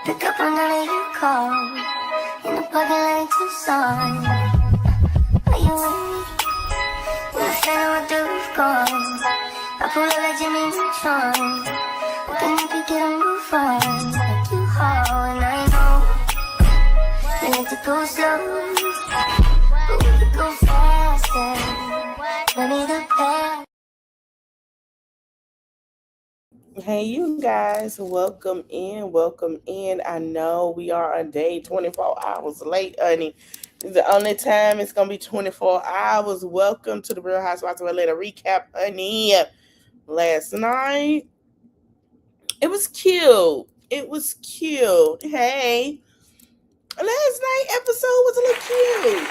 Pick up on none of your calls. In the parking lot in Tucson. Are you with me? When I stand with the roof gone. I pull up like Jimmy Neutron. Looking like you get a move on. Like you hard, and I know we need to go slow, but we could go faster. Money the past. Hey, you guys, welcome in. I know we are a day 24 hours late, honey. The only time it's going to be 24 hours. Welcome to the Real Housewives of Atlanta recap, honey. Last night, it was cute. Hey, last night episode was a little cute.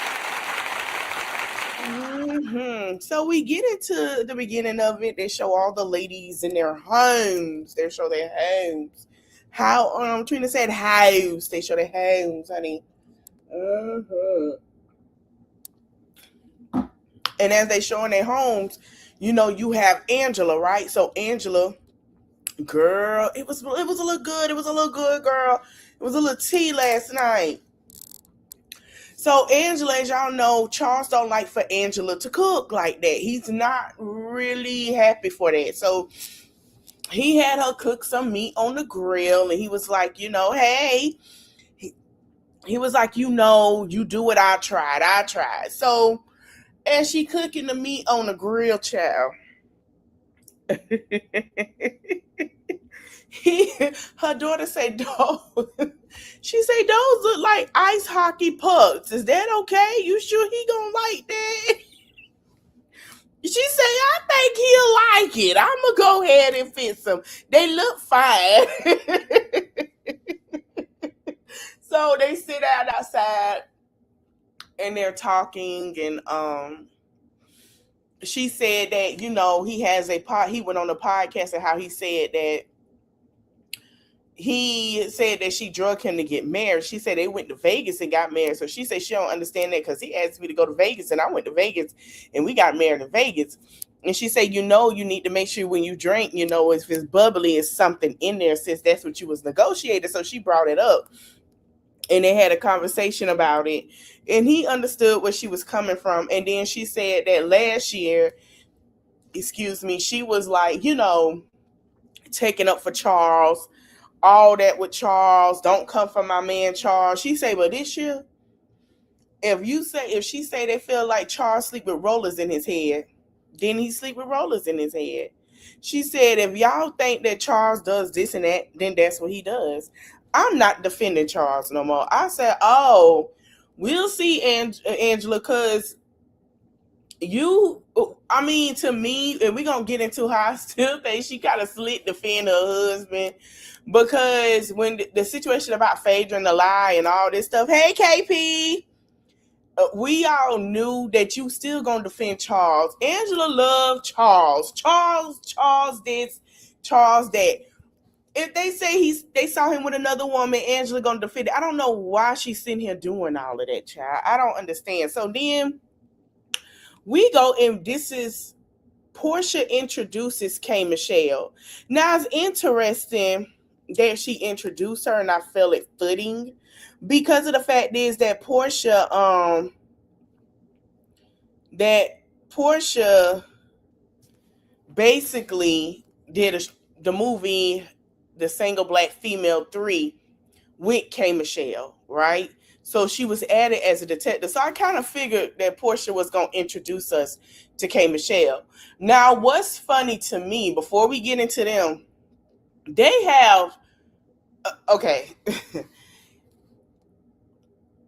So we get into the beginning of it. They show all the ladies in their homes. They show their homes. How Trina said house. They show their homes, honey. And as they show in their homes, you have Angela, right? So Angela, girl, it was a little good. It was a little good, girl. It was a little tea last night. So Angela, as y'all know, Charles don't like for Angela to cook like that. He's not really happy for that. So he had her cook some meat on the grill, and he was like, hey, he was like, you do what I tried. So as she cooking the meat on the grill, child, her daughter say, she say, those look like ice hockey pucks. Is that okay? You sure he gonna like that? She say, I think he'll like it. I'm gonna go ahead and fix them. They look fine. So they sit out outside and they're talking, and she said that, he has he went on a podcast and how he said that she drugged him to get married. She said they went to Vegas and got married. So she said she don't understand that because he asked me to go to Vegas and I went to Vegas and we got married in Vegas. And she said, you need to make sure when you drink, if it's bubbly, it's something in there, since that's what you was negotiating. So she brought it up and they had a conversation about it. And he understood where she was coming from. And then she said that last year, she was like, taking up for Charles. All that with Charles, don't come from my man Charles. She say, but this year, if she say they feel like Charles sleep with rollers in his head, then he sleep with rollers in his head. She said, if y'all think that Charles does this and that, then that's what he does. I'm not defending Charles no more. I said, we'll see, Angela, because to me, and we're going to get into how I still think she kind of slit defend her husband. Because when the situation about Phaedra and the lie and all this stuff, hey, KP, we all knew that you still going to defend Charles. Angela loved Charles. Charles this, Charles that. If they say they saw him with another woman, Angela going to defend it. I don't know why she's sitting here doing all of that, child. I don't understand. So then we go, and this is Portia introduces K. Michelle. Now it's interesting that she introduced her, and I feel it footing because of the fact is that Portia basically did the movie The Single Black Female 3 with K. Michelle, right? So she was added as a detective. So I kind of figured that Portia was going to introduce us to K. Michelle. Now, what's funny to me, before we get into them, they have, okay,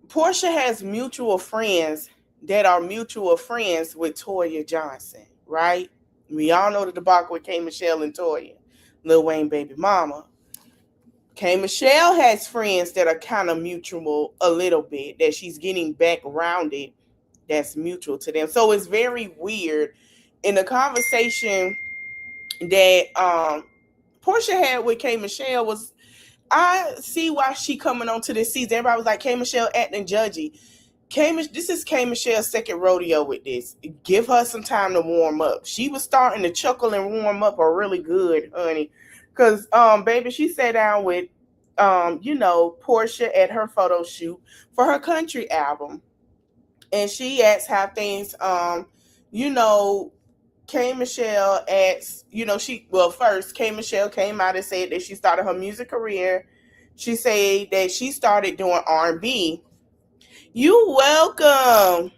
Portia has mutual friends that are mutual friends with Toya Johnson, right? We all know the debacle with K. Michelle and Toya, Lil Wayne baby mama. K. Michelle has friends that are kind of mutual a little bit, that she's getting back rounded, that's mutual to them. So it's very weird. In the conversation that Portia had with K. Michelle was, I see why she coming on to this season. Everybody was like, K. Michelle acting judgy. This is K. Michelle's second rodeo with this. Give her some time to warm up. She was starting to chuckle and warm up really good, honey. Because, baby, she sat down with Portia at her photo shoot for her country album. And she asked how things, you know, K Michelle asked, first K Michelle came out and said that she started her music career. She said that she started doing R&B. You welcome.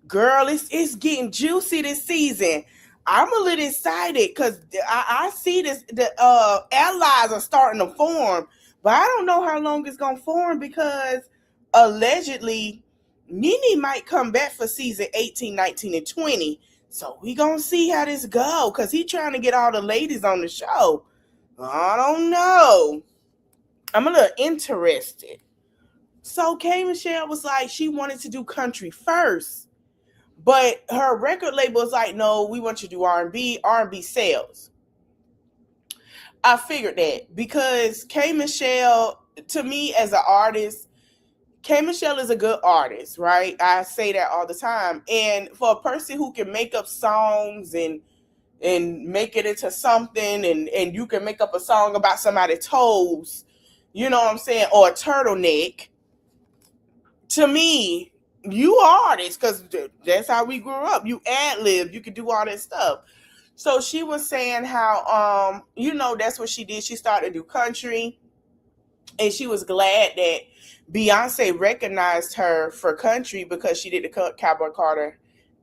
Girl, it's getting juicy this season. I'm a little excited because I see this. The allies are starting to form, but I don't know how long it's gonna form because allegedly Nene might come back for season 18, 19, and 20. So we gonna see how this go because he trying to get all the ladies on the show. I don't know. I'm a little interested. So K Michelle was like she wanted to do country first. But her record label is like, no, we want you to do R&B. R&B sales. I figured that because K Michelle, to me as an artist, K Michelle is a good artist, right? I say that all the time. And for a person who can make up songs and make it into something, and you can make up a song about somebody's toes, you know what I'm saying, or a turtleneck. To me, you artists, because that's how we grew up. You ad-lib, you could do all that stuff. So she was saying how that's what she did. She started to do country, and she was glad that Beyonce recognized her for country because she did the Cowboy Carter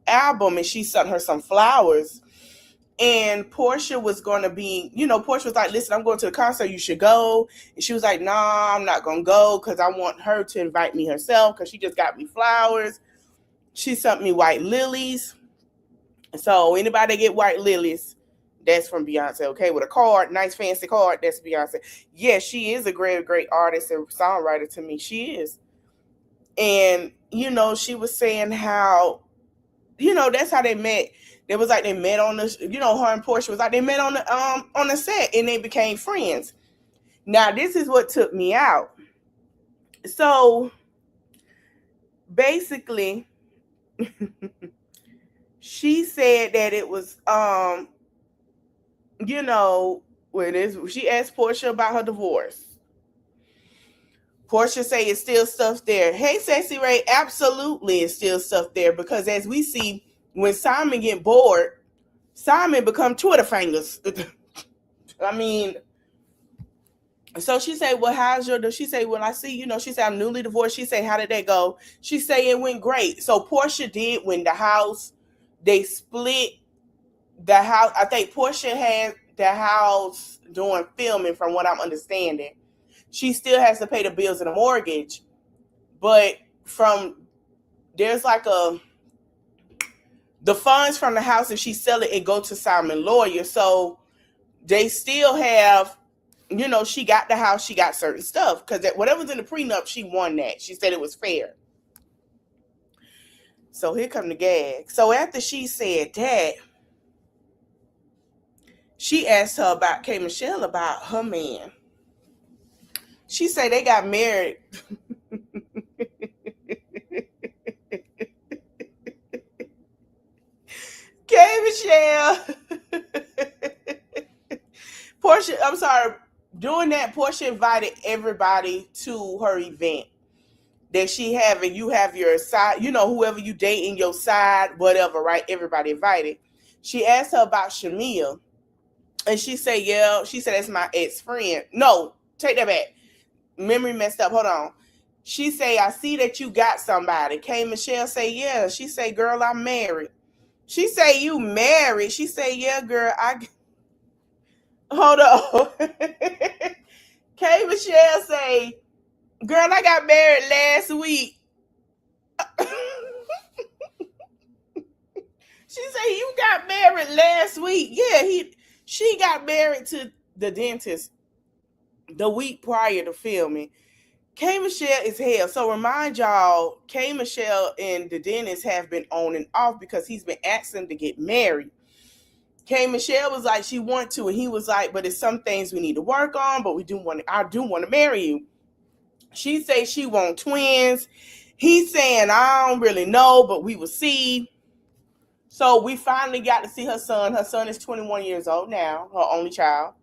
album, and she sent her some flowers. And Portia was going to be, Portia was like, listen, I'm going to the concert. You should go. And she was like, nah, I'm not going to go because I want her to invite me herself because she just got me flowers. She sent me white lilies. So anybody that get white lilies, that's from Beyonce, okay? With a card, nice fancy card, that's Beyonce. Yeah, she is a great, great artist and songwriter to me. She is. And, she was saying how, that's how they met. It was like they met on the, her and Portia was like they met on the set and they became friends. Now this is what took me out. So basically, she said that it was she asked Portia about her divorce. Portia say it's still stuff there. Hey, Sexy Ray, absolutely it's still stuff there because as we see, when Simon get bored, Simon become Twitter fingers. I mean, so she said, well, how's your, she said, well, I see, she said, I'm newly divorced. She said, how did that go? She said, it went great. So Portia did win the house. They split the house. I think Portia had the house doing filming from what I'm understanding. She still has to pay the bills and the mortgage. But there's like the funds from the house, if she sell it go to Simon lawyer. So they still have, she got the house, she got certain stuff. Because whatever's in the prenup, she won that. She said it was fair. So here come the gag. So after she said that, she asked her about K Michelle about her man. She said they got married. K Michelle. Portia, I'm sorry. Doing that, Portia invited everybody to her event that she having. You have your side, whoever you date in your side, whatever, right? Everybody invited. She asked her about Shamia, and she said, yeah. She said, that's my ex-friend. No, take that back. Memory messed up. Hold on. She say, I see that you got somebody. K Michelle say, yeah. She say, girl, I'm married. She say, you married? She say, yeah, girl, hold on. K Michelle say, girl, I got married last week. She say, you got married last week. Yeah, she got married to the dentist the week prior to filming. K Michelle is hell. So remind y'all, K Michelle and the dentist have been on and off because he's been asking to get married. K Michelle was like, she want to, and he was like, but it's some things we need to work on, but I do want to marry you. She say she want twins. He's saying, I don't really know, but we will see. So we finally got to see her son. Her son is 21 years old now, her only child.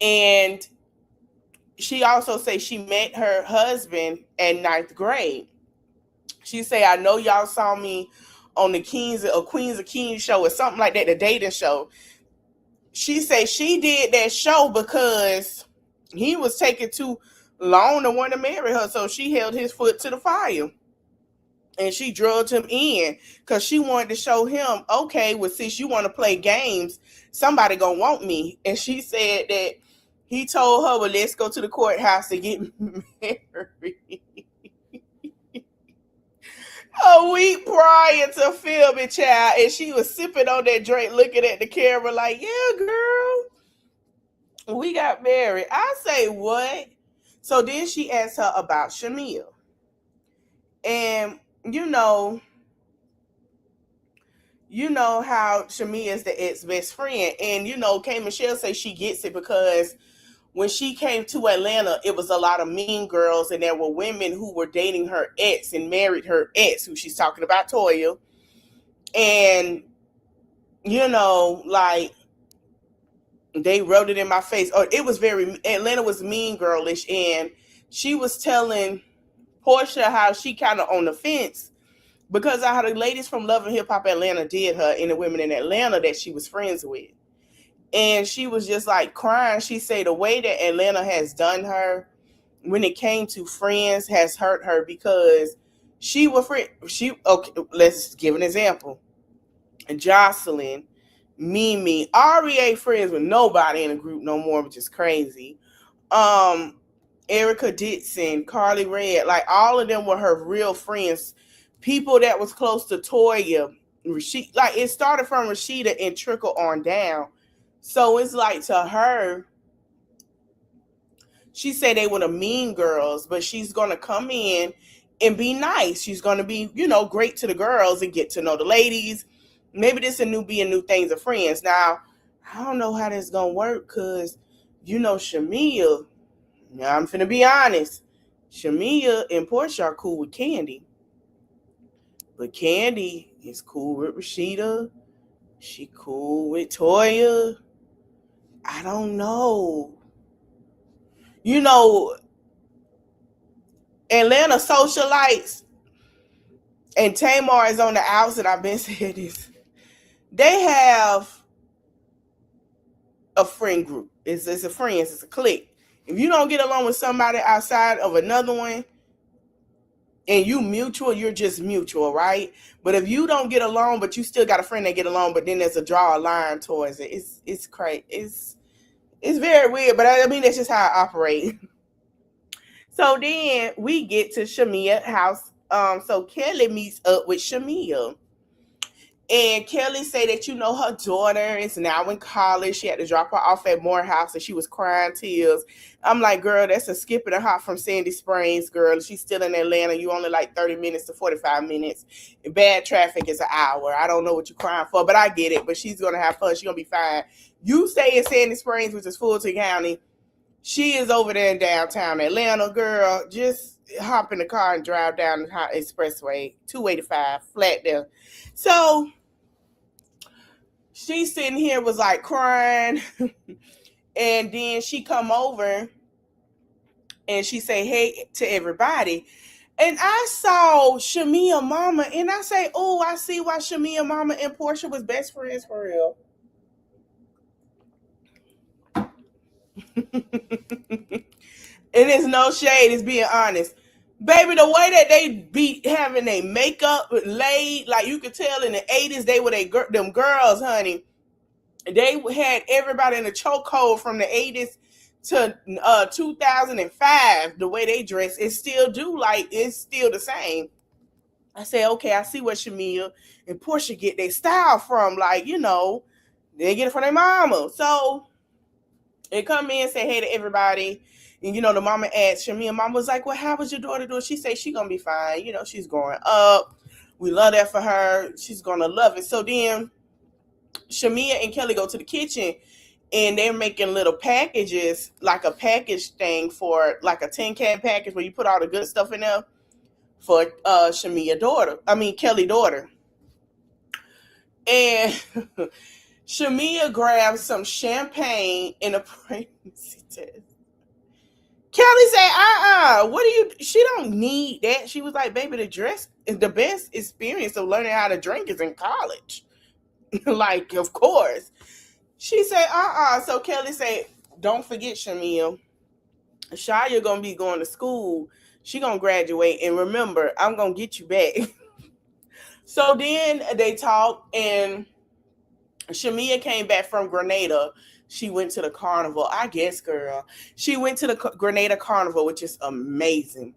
And she also say she met her husband in ninth grade. She say, I know y'all saw me on the Kings or Queens of Kings show or something like that, the dating show. She say she did that show because he was taking too long to want to marry her, so she held his foot to the fire. And she drugged him in because she wanted to show him, okay, well, since you want to play games, somebody gonna want me. And she said that he told her, well, let's go to the courthouse to get married a week prior to filming, child. And she was sipping on that drink, looking at the camera like, yeah, girl, we got married. I say, what? So then she asked her about Shamil. And you know how Shamia is the ex best friend. And K Michelle say she gets it because when she came to Atlanta, it was a lot of mean girls, and there were women who were dating her ex and married her ex, who she's talking about, Toya. And like, they wrote it in my face. Or it was very, Atlanta was mean girlish, and she was telling Portia how she kind of on the fence because of how the ladies from Love and Hip Hop Atlanta did her and the women in Atlanta that she was friends with. And she was just like crying. She said the way that Atlanta has done her when it came to friends has hurt her because she was friend. Okay, let's give an example. Jocelyn, Mimi, Ari ain't friends with nobody in the group no more, which is crazy. Um, Erica Dixon, Carly Red, like all of them were her real friends. People that was close to Toya, Rashida, like it started from Rashida and trickle on down. So it's like to her, she said they were the mean girls, but she's gonna come in and be nice. She's gonna be, great to the girls and get to know the ladies. Maybe this a new things of friends. Now, I don't know how that's gonna work because Shamia. Now I'm finna be honest. Shamia and Portia are cool with Candy. But Candy is cool with Rashida. She cool with Toya. I don't know. You know, Atlanta socialites, and Tamar is on the outs, and I've been saying this. They have a friend group. It's a friends, it's a clique. If you don't get along with somebody outside of another one, and you mutual, you're just mutual, right? But if you don't get along, but you still got a friend that get along, but then there's a draw a line towards it. It's crazy. It's very weird, but I mean that's just how I operate. So then we get to Shamia's house. So Kelly meets up with Shamia. And Kelly said that her daughter is now in college. She had to drop her off at Morehouse and she was crying tears. I'm like, girl, that's a skip and a hop from Sandy Springs, girl. She's still in Atlanta. You only like 30 minutes to 45 minutes. And bad traffic is an hour. I don't know what you're crying for, but I get it. But she's gonna have fun. She's gonna be fine. You stay in Sandy Springs, which is Fulton County. She is over there in downtown Atlanta, girl. Just hop in the car and drive down the expressway, 285, flat there. So she sitting here was like crying, and then she come over and she say hey to everybody. And I saw Shamia mama, and I say, oh, I see why Shamia mama and Portia was best friends for real. It is no shade, it's being honest. Baby, the way that they be having their makeup laid, like you could tell in the 80s, they were them girls, honey. They had everybody in a chokehold from the 80s to 2005. The way they dress, it still do, like it's still the same. I said, okay, I see what Shamia and Portia get their style from. Like, they get it from their mama. So they come in and say hey to everybody. And the mama asked Shamia, mama was like, well, how was your daughter doing? She said she gonna be fine. She's growing up. We love that for her. She's gonna love it. So then Shamia and Kelly go to the kitchen and they're making little packages, like a package thing for like a tin can package where you put all the good stuff in there for Kelly daughter. And Shamia grabs some champagne in a pregnancy test. Kelly said, what do you, she don't need that. She was like, baby, the dress is the best experience of learning how to drink is in college. Like, of course. She said, So Kelly said, don't forget, Shamia, Shia gonna be going to school. She gonna graduate. And remember, I'm gonna get you back. So then they talked, and Shamia came back from Grenada. She went to the carnival. I guess, girl. She went to the Grenada Carnival, which is amazing.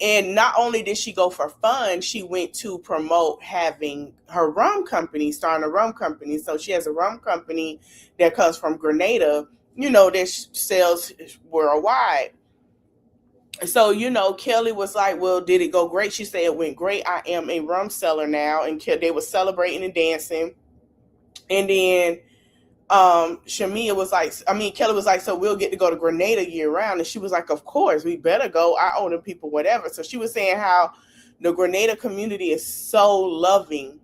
And not only did she go for fun, she went to promote having her rum company, starting a rum company. So she has a rum company that comes from Grenada, that sells worldwide. So, Kelly was like, well, did it go great? She said it went great. I am a rum seller now. And they were celebrating and dancing. And then Kelly was like, so we'll get to go to Grenada year round. And she was like, of course, we better go. I owe them people whatever. So she was saying how the Grenada community is so loving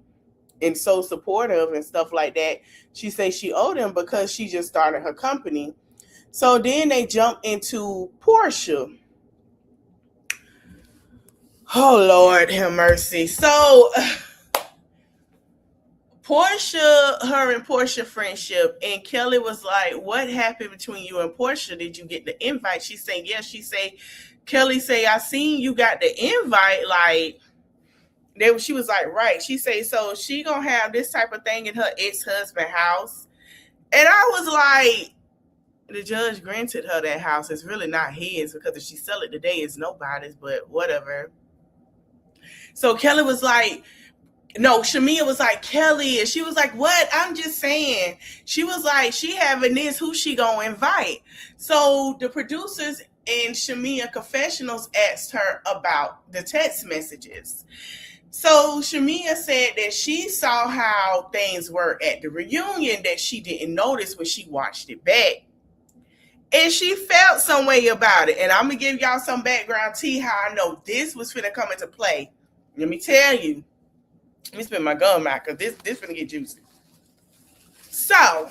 and so supportive and stuff like that. She says she owed them because she just started her company. So then they jump into Portia. Oh, Lord, have mercy. So her and Portia friendship, and Kelly was like, what happened between you and Portia? Did you get the invite? She said, yes. She said, Kelly say, I seen you got the invite. Like, she was like, right. She said, so she gonna have this type of thing in her ex-husband's house. And I was like, the judge granted her that house. It's really not his, because if she sell it today, it's nobody's, but whatever. So Kelly was like, no, Shamia was like, Kelly, and she was like, what? I'm just saying. She was like, she having this, who she gonna invite? So the producers and Shamia Confessionals asked her about the text messages. So Shamia said that she saw how things were at the reunion that she didn't notice when she watched it back. And she felt some way about it. And I'm going to give y'all some background tea how I know this was finna come into play. Let me tell you. Let me spin my gum out because this finna get juicy. So,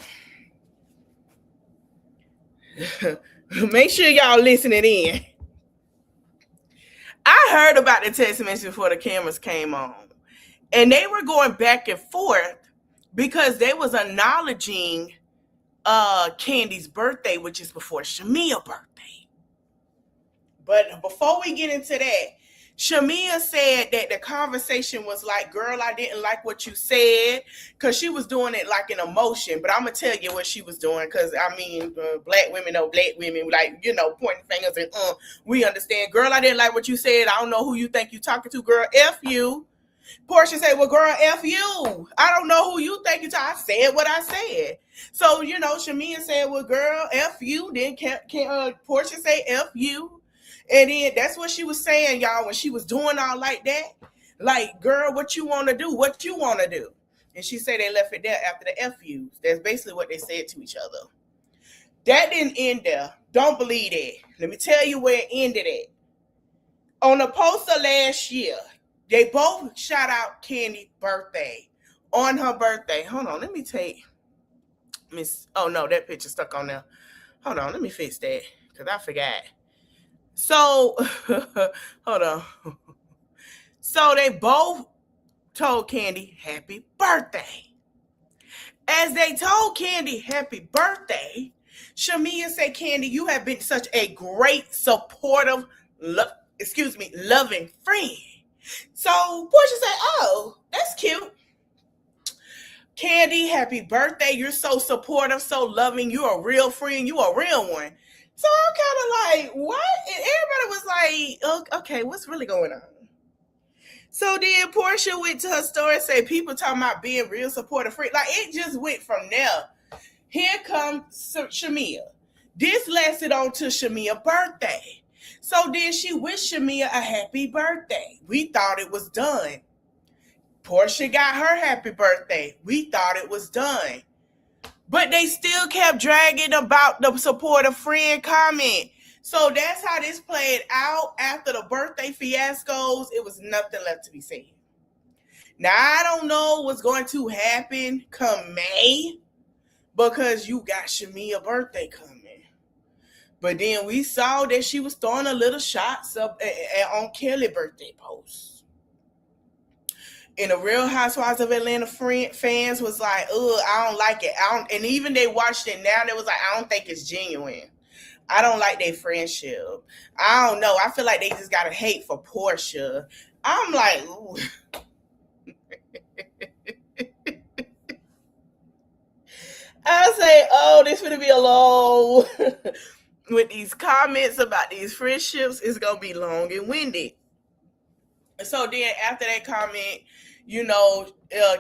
make sure y'all listening in. I heard about the text message before the cameras came on. And they were going back and forth because they was acknowledging Candy's birthday, which is before Shamia's birthday. But before we get into that, Shamia said that the conversation was like, girl, I didn't like what you said, because she was doing it like in emotion. But I'm going to tell you what she was doing, because, black women know black women, like, pointing fingers and, we understand. Girl, I didn't like what you said. I don't know who you think you talking to, girl. F you. Portia said, well, girl, F you. I don't know who you think you talking. I said what I said. So, Shamia said, well, girl, F you. Then Portia say F you. And then that's what she was saying, y'all, when she was doing all like that. Like, girl, what you want to do? What you want to do? And she said they left it there after the FUs. That's basically what they said to each other. That didn't end there. Don't believe that. Let me tell you where it ended at. On the poster last year, they both shout out Candy's birthday. On her birthday. Hold on, let me take Miss. Oh, no, that picture stuck on there. Hold on, let me fix that, because I forgot. So, hold on. So they both told Candy happy birthday. As they told Candy happy birthday, Shamia said, Candy, you have been such a great, supportive, loving friend. So Portia said, oh, that's cute. Candy, happy birthday. You're so supportive, so loving. You're a real friend. You're a real one. So I'm kind of like, what? And everybody was like, okay, what's really going on? So then Portia went to her story and said, people talking about being real supportive friend. Like, it just went from there. Here comes Shamia. This lasted on to Shamia's birthday. So then she wished Shamia a happy birthday. We thought it was done. Portia got her happy birthday. We thought it was done. But they still kept dragging about the supportive friend comment. So that's how this played out. After the birthday fiascos, it was nothing left to be said. Now, I don't know what's going to happen come May, because you got Shamia's birthday coming. But then we saw that she was throwing a little shots up on Kelly's birthday post. And the Real Housewives of Atlanta fans was like, "Ugh, I don't like it." And even they watched it now, they was like, "I don't think it's genuine. I don't like their friendship. I don't know. I feel like they just got a hate for Portia." I'm like, ooh. I say, oh, this gonna be a long with these comments about these friendships. It's gonna be long and winded. So then after that comment,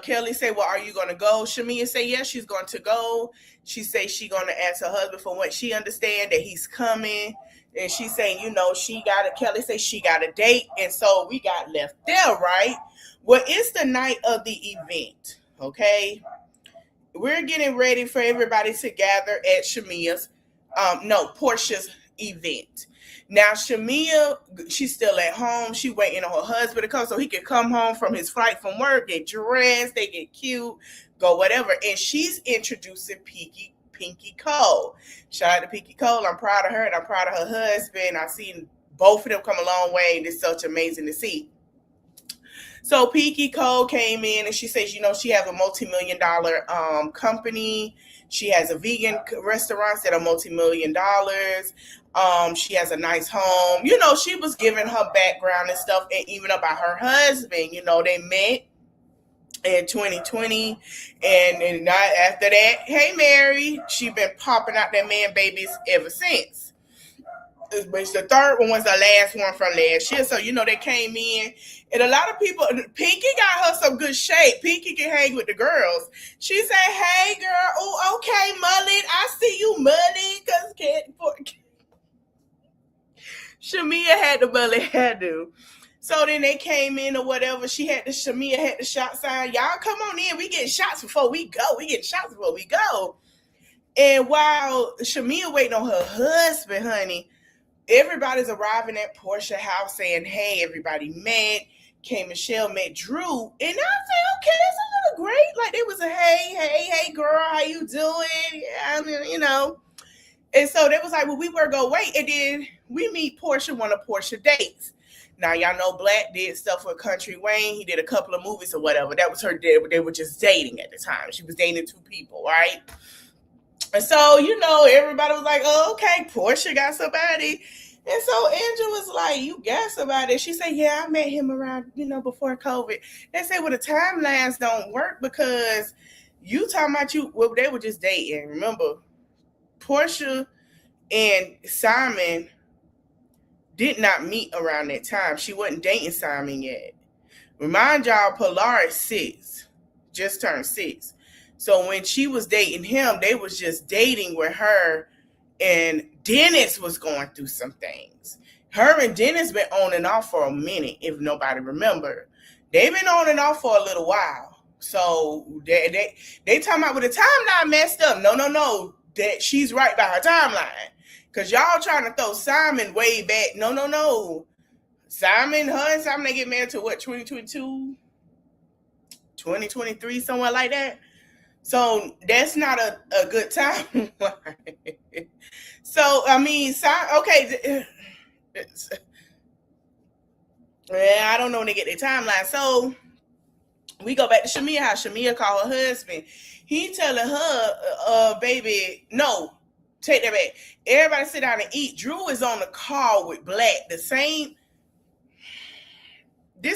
Kelly said, "Well, are you gonna go?" Shamia said, "Yes, she's going to go." She said she gonna ask her husband for what she understand that he's coming. And she saying, Kelly said she got a date. And so we got left there, right? Well, it's the night of the event, okay? We're getting ready for everybody to gather at Portia's event. Now, Shamia, she's still at home. She waiting on her husband to come so he can come home from his flight from work, get dressed, they get cute, go whatever. And she's introducing Pinky Cole. Shout out to Pinky Cole. I'm proud of her and I'm proud of her husband. I've seen both of them come a long way, and it's such amazing to see. So Pinky Cole came in and she says, she has a multi-million-dollar company. She has a vegan restaurant that are multi-million-dollars. She has a nice home. She was giving her background and stuff, and even about her husband. They met in 2020, and not after that. Hey, Mary, she been popping out that man babies ever since. But the third one was the last one from last year. So, they came in. And a lot of people, Pinky got her some good shape. Pinky can hang with the girls. She said, "Hey, girl. Oh, okay, mullet. I see you, mullet." Because Shamia had the mullet hairdo. So then they came in or whatever. Shamia had the shot sign. "Y'all come on in. We getting shots before we go. And while Shamia waiting on her husband, honey, everybody's arriving at Portia house saying, "Hey, everybody met. K Michelle met Drew." And I said, okay, that's a little great. Like, it was a hey, girl, how you doing? Yeah, I mean, And so they was like, well, we were going to wait. And then we meet Portia, one of Portia dates. Now, y'all know Black did stuff with Country Wayne. He did a couple of movies or whatever. That was her date. They were just dating at the time. She was dating two people, right? And so, everybody was like, oh, okay, Portia got somebody. And so Angela was like, "You got somebody?" She said, "Yeah, I met him around, before COVID." They said, "Well, the timelines don't work because you talking about they were just dating." Remember, Portia and Simon did not meet around that time. She wasn't dating Simon yet. Remind y'all, Pilar is 6, just turned 6. So when she was dating him, they was just dating with her, and Dennis was going through some things. Her and Dennis been on and off for a minute, if nobody remember. They've been on and off for a little while. So they talking about, with the timeline messed up. No. That she's right by her timeline. Because y'all trying to throw Simon way back. No. Simon, her and Simon, they get married to what, 2022? 2023, somewhere like that. So that's not a good time. So, I mean, okay. I don't know when they get their timeline. So we go back to Shamia house. Shamia called her husband. He telling her, baby, no, take that back. Everybody sit down and eat. Drew is on the call with Black. This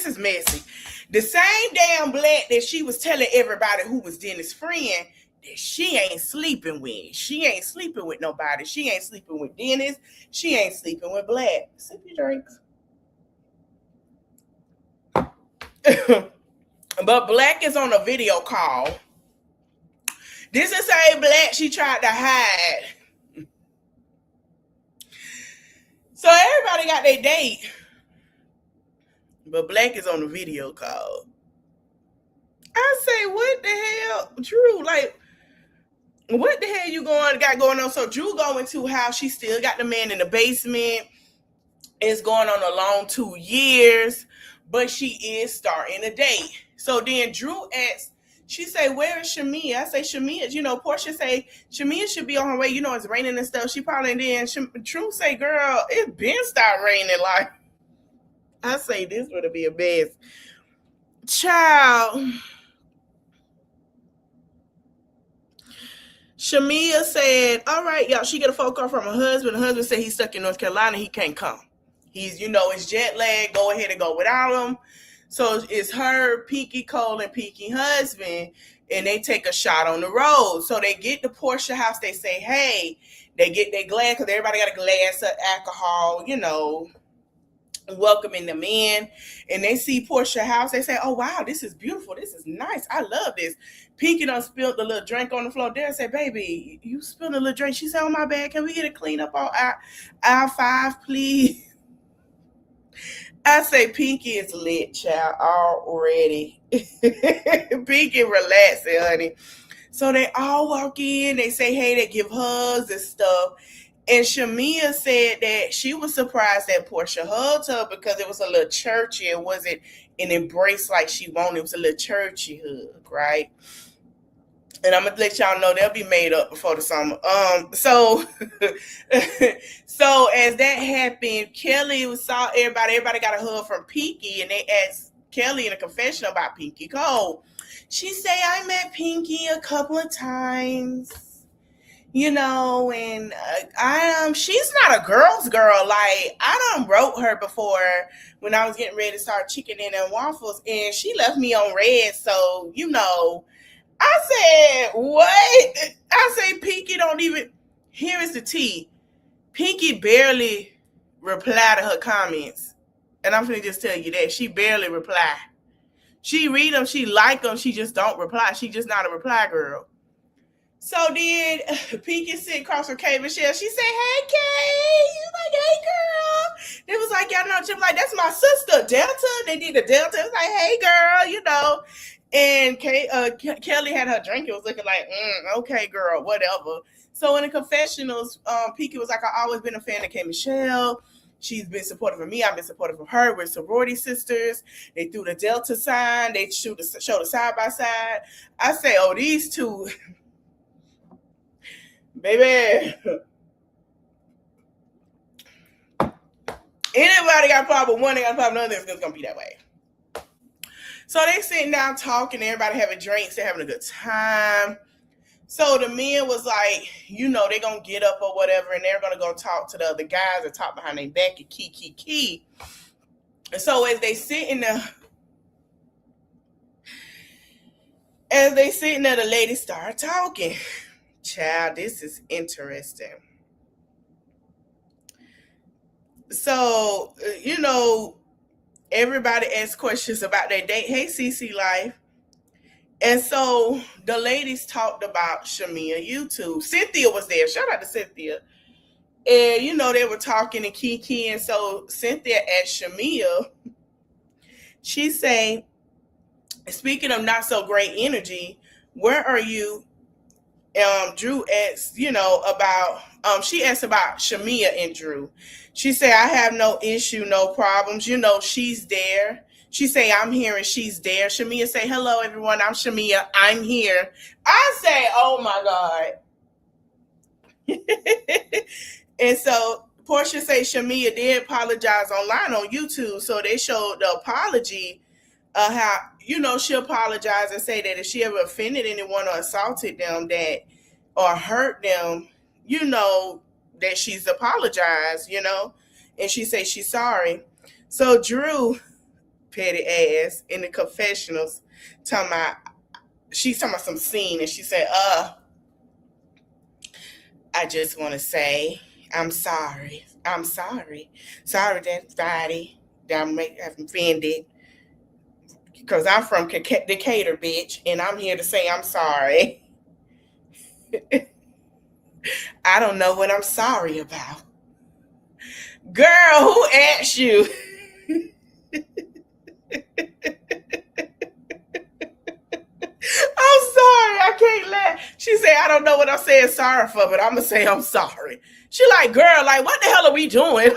is messy. The same damn Black that she was telling everybody who was Dennis' friend that she ain't sleeping with. She ain't sleeping with nobody. She ain't sleeping with Dennis. She ain't sleeping with Black. Sip your drinks. But Black is on a video call. This is a Black she tried to hide. So everybody got their date. But Black is on the video call. I say, what the hell? Drew, like, what the hell you got going on? So Drew going to house. She still got the man in the basement. It's going on a long 2 years. But she is starting a date. So then Drew asks She say, where is Shamia? I say, Shamia, Portia say, Shamia should be on her way. It's raining and stuff. She probably didn't. True say, girl, it been start raining. Like, I say, this would be a mess. Child. Shamia said, all right, y'all, she get a phone call from her husband. The husband said he's stuck in North Carolina. He can't come. He's, it's jet lag. Go ahead and go without him. So it's her, Pinky Cole, and Pinky husband, and they take a shot on the road. So they get to Portia house. They say, hey, they get their glass, because everybody got a glass of alcohol, welcoming them in. And they see Portia house. They say, oh, wow, this is beautiful. This is nice. I love this. Pinky done spilled a little drink on the floor. There said, baby, you spilled a little drink. She said, oh, my bad. Can we get a clean up on aisle 5, please? I say Pinky is lit, child, already. Pinky relaxing, honey. So they all walk in. They say, hey, they give hugs and stuff. And Shamia said that she was surprised that Portia hugged her because it was a little churchy. It wasn't an embrace like she wanted. It was a little churchy hug, right? And I'm gonna let y'all know they'll be made up before the summer. So as that happened, Kelly saw everybody. Everybody got a hug from Pinky, and they asked Kelly in a confession about Pinky Cole. She said, I met Pinky a couple of times, and she's not a girl's girl. Like, I done wrote her before when I was getting ready to start chicken in and waffles, and she left me on red. So, I said, what? I say, Pinky don't even, here is the tea. Pinky barely reply to her comments. And I'm going to just tell you that. She barely reply. She read them, she like them, she just don't reply. She just not a reply girl. So then Pinky sit across from Kay Michelle. She said, hey, Kay. She's like, hey, girl. They was like, y'all know, Jim, like, that's my sister, Delta. They did the Delta. It was like, hey, girl, And Kelly had her drink. It was looking like, okay, girl, whatever. So in the confessionals, Pinky was like, I've always been a fan of Kay Michelle. She's been supportive of me. I've been supportive of her. We're sorority sisters. They threw the Delta sign. They showed the side by side. I say, oh, these two, baby. Anybody got a problem with one, they got a problem with another, it's going to be that way. So they sitting down talking, everybody having drinks, they're having a good time. So the men was like, they're going to get up or whatever, and they're going to go talk to the other guys and talk behind their back and key. And so as they sitting there, the ladies start talking. Child, this is interesting. So, everybody asks questions about their date. Hey, CC Life. And so the ladies talked about Shamia YouTube. Cynthia was there. Shout out to Cynthia. And, they were talking to Kiki. And so Cynthia asked Shamia, she say, speaking of not so great energy, where are you? Drew asked, about, she asked about Shamia and Drew. She said, I have no issue, no problems. She's there. She say, I'm here and she's there. Shamia say, hello, everyone. I'm Shamia. I'm here. I say, oh, my God. And so Portia say Shamia did apologize online on YouTube. So they showed the apology, how, she apologized and say that if she ever offended anyone or assaulted them or hurt them, that she's apologized, and she say she's sorry. So Drew, petty ass, in the confessionals, she's talking about some scene, and she said, I just want to say, I'm sorry. Sorry that Friday that I'm offended. Because I'm from Decatur, bitch, and I'm here to say I'm sorry. I don't know what I'm sorry about. Girl, who asked you? I'm sorry, I can't laugh. She said, I don't know what I'm saying sorry for, but I'm going to say I'm sorry. She like, girl, like, what the hell are we doing?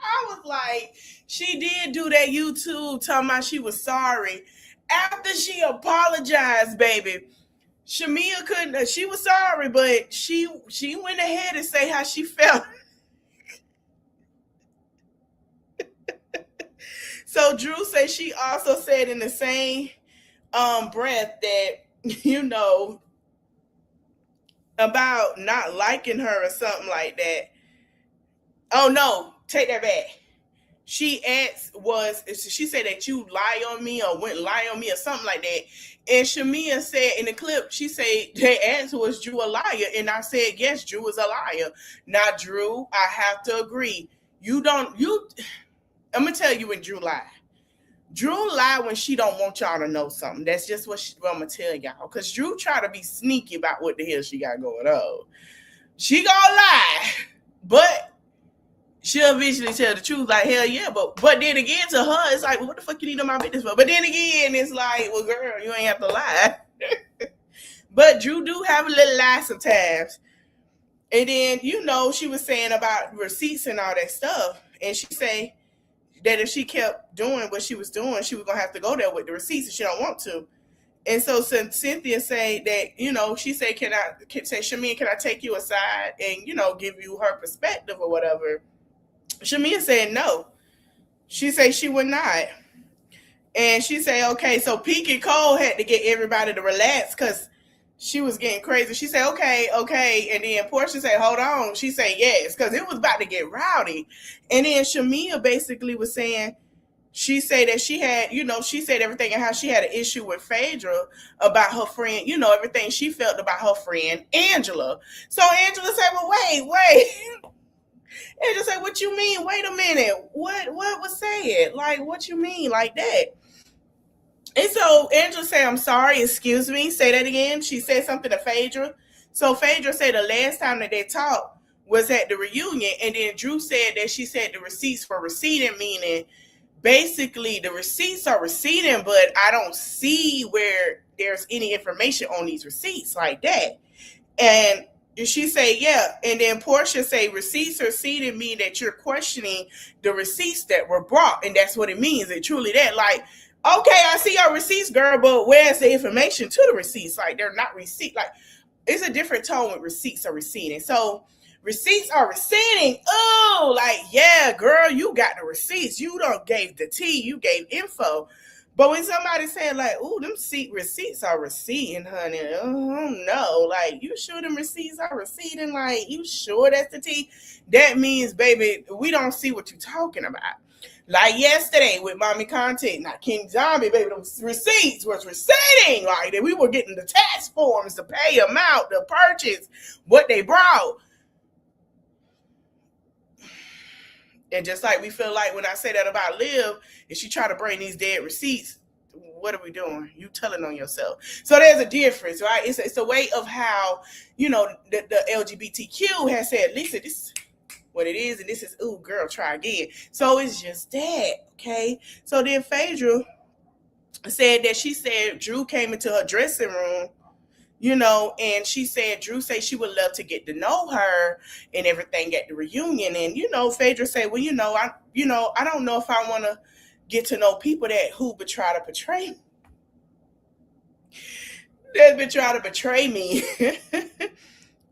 I was like, she did do that YouTube talking about she was sorry. After she apologized, baby, Shamia couldn't. She was sorry, but she went ahead and say how she felt. So Drew said she also said in the same breath that you know about not liking her or something like that. Oh no, take that back. She said that you lie on me or wouldn't lie on me or something like that. And Shamia said in the clip, she said they asked was Drew a liar, and I said yes, Drew is a liar. Now Drew, I have to agree. You don't you. I'm gonna tell you when Drew lied. Drew lie when she don't want y'all to know something. That's just what I'm gonna tell y'all. Cause Drew try to be sneaky about what the hell she got going on. She gonna lie, but she'll eventually tell the truth. Like hell yeah, but then again to her, it's like, well, what the fuck you need to know my business for? But then again, it's like, well, girl, you ain't have to lie. But Drew do have a little lie sometimes. And then she was saying about receipts and all that stuff, and she say that if she kept doing what she was doing, she was gonna have to go there with the receipts, and she don't want to. And so since Cynthia say that, she said, Shamia, can I take you aside and, give you her perspective or whatever? Shamia said no. She said she would not. And she said, okay, so Peaky Cole had to get everybody to relax because she was getting crazy. She said, okay. And then Portia said, hold on. She said, yes, because it was about to get rowdy. And then Shamia basically was saying, she said that she had, she said everything and how she had an issue with Phaedra about her friend, everything she felt about her friend, Angela. So Angela said, well, wait. Angela said, what you mean? Wait a minute. What was said? Like, what you mean like that? And so Angela said, I'm sorry, excuse me. Say that again. She said something to Phaedra. So Phaedra said the last time that they talked was at the reunion. And then Drew said that she said the receipts for receipting, meaning basically the receipts are receipting, but I don't see where there's any information on these receipts like that. And she say, yeah. And then Portia say receipts are receipting mean that you're questioning the receipts that were brought. And that's what it means. And truly that, like, okay, I see your receipts, girl, but where's the information to the receipts? Like, they're not receipt. Like, it's a different tone with receipts are receipting. So receipts are receipting. Oh, like, yeah, girl, you got the receipts. You don't gave the tea. You gave info. But when somebody said, like, ooh, them receipts are receipting, honey. Oh, no. Like, you sure them receipts are receipting? Like, you sure that's the tea? That means, baby, we don't see what you're talking about. Like yesterday with Mommy Content, not King Zombie, baby, those receipts was receipting. Like, that we were getting the tax forms to pay them out, the purchase, what they brought. And just like we feel like when I say that about Liv, if she try to bring these dead receipts, what are we doing? You telling on yourself. So there's a difference, right? It's a way of how, the LGBTQ has said, listen, this is what it is, and this is, ooh, girl, try again. So it's just that, okay? So then Phaedra said that she said Drew came into her dressing room, and she said Drew said she would love to get to know her and everything at the reunion. And Phaedra said, well, I don't know if I want to get to know people who would try to betray me. They've been trying to betray me.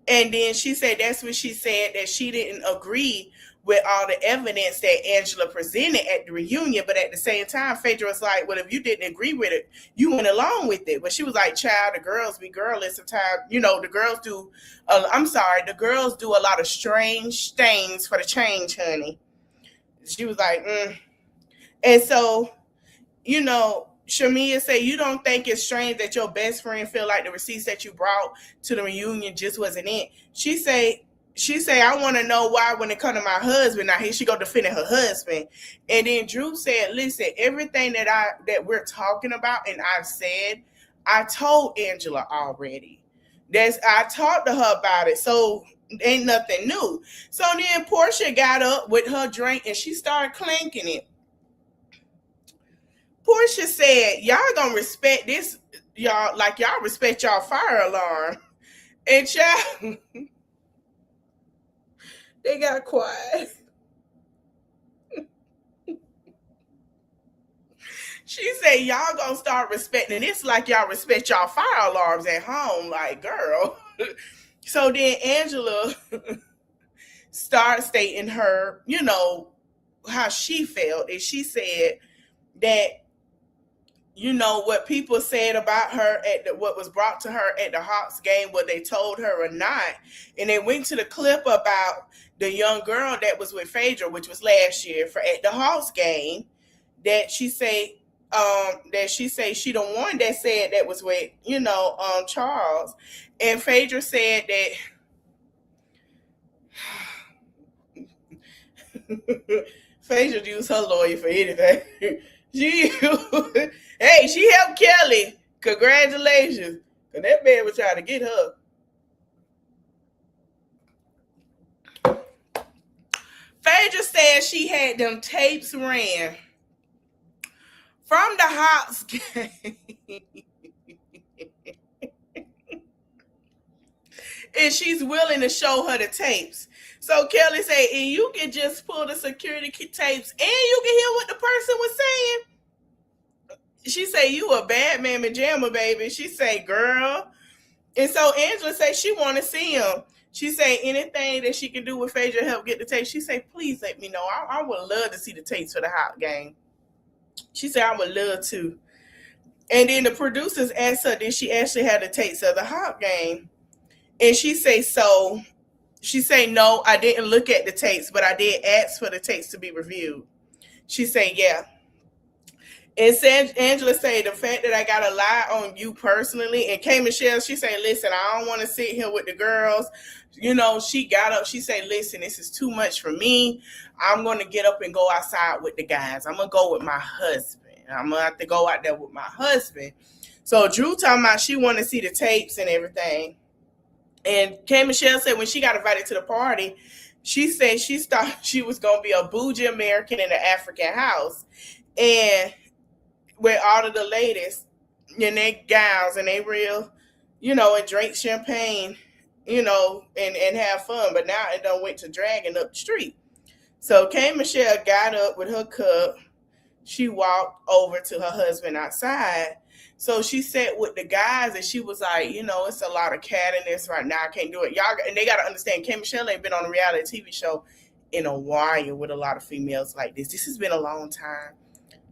And then she said that's when she said that she didn't agree with all the evidence that Angela presented at the reunion. But at the same time, Phaedra was like, well, if you didn't agree with it, you went along with it. But she was like, child, the girls be girlish sometimes. The girls do, the girls do a lot of strange things for the change, honey. She was like, And so, Shamia said, you don't think it's strange that your best friend feel like the receipts that you brought to the reunion just wasn't it? She say, I want to know why when it come to my husband. Now here she go defending her husband. And then Drew said, listen, everything that we're talking about and I've said, I told Angela already. I talked to her about it. So ain't nothing new. So then Portia got up with her drink and she started clanking it. Portia said, y'all gonna respect this, y'all, like y'all respect y'all fire alarm. And y'all, they got quiet. She said, y'all gonna start respecting it's like y'all respect y'all fire alarms at home. Like, girl. So then Angela started stating her, how she felt. And she said that, what people said about her what was brought to her at the Hawks game, what they told her or not. And they went to the clip about the young girl that was with Phaedra, which was last year at the Hawks game, that she say she the one that said that was with, Charles. And Phaedra said that Phaedra used her lawyer for anything. Hey, she helped Kelly. Congratulations. Because that man was trying to get her. Phaedra said she had them tapes ran from the Hawks game. And she's willing to show her the tapes. So Kelly said, and you can just pull the security tapes and you can hear what the person was saying. She say, you a bad man pajama, baby. She say, girl. And so Angela say she want to see him. She say anything that she can do with Phaedra to help get the tapes. She say, please let me know. I would love to see the tapes for the Hot game. She said, I would love to. And then the producers asked her, did she actually have the tapes of the Hot game? And she say, no, I didn't look at the tapes, but I did ask for the tapes to be reviewed. She say, yeah. And Angela say, the fact that I got to lie on you personally. And K. Michelle, she say, listen, I don't want to sit here with the girls. She got up. She say, listen, this is too much for me. I'm going to get up and go outside with the guys. I'm going to go with my husband. I'm going to have to go out there with my husband. So Drew talking about she want to see the tapes and everything. And K. Michelle said when she got invited to the party, she said she thought she was going to be a bougie American in an African house. And with all of the ladies in their gowns and they real, and drink champagne, and have fun. But now it done went to dragging up the street. So K. Michelle got up with her cup. She walked over to her husband outside. So she sat with the guys and she was like, it's a lot of cattiness right now. I can't do it. Y'all, and they got to understand, K. Michelle ain't been on a reality TV show in a while with a lot of females like this. This has been a long time.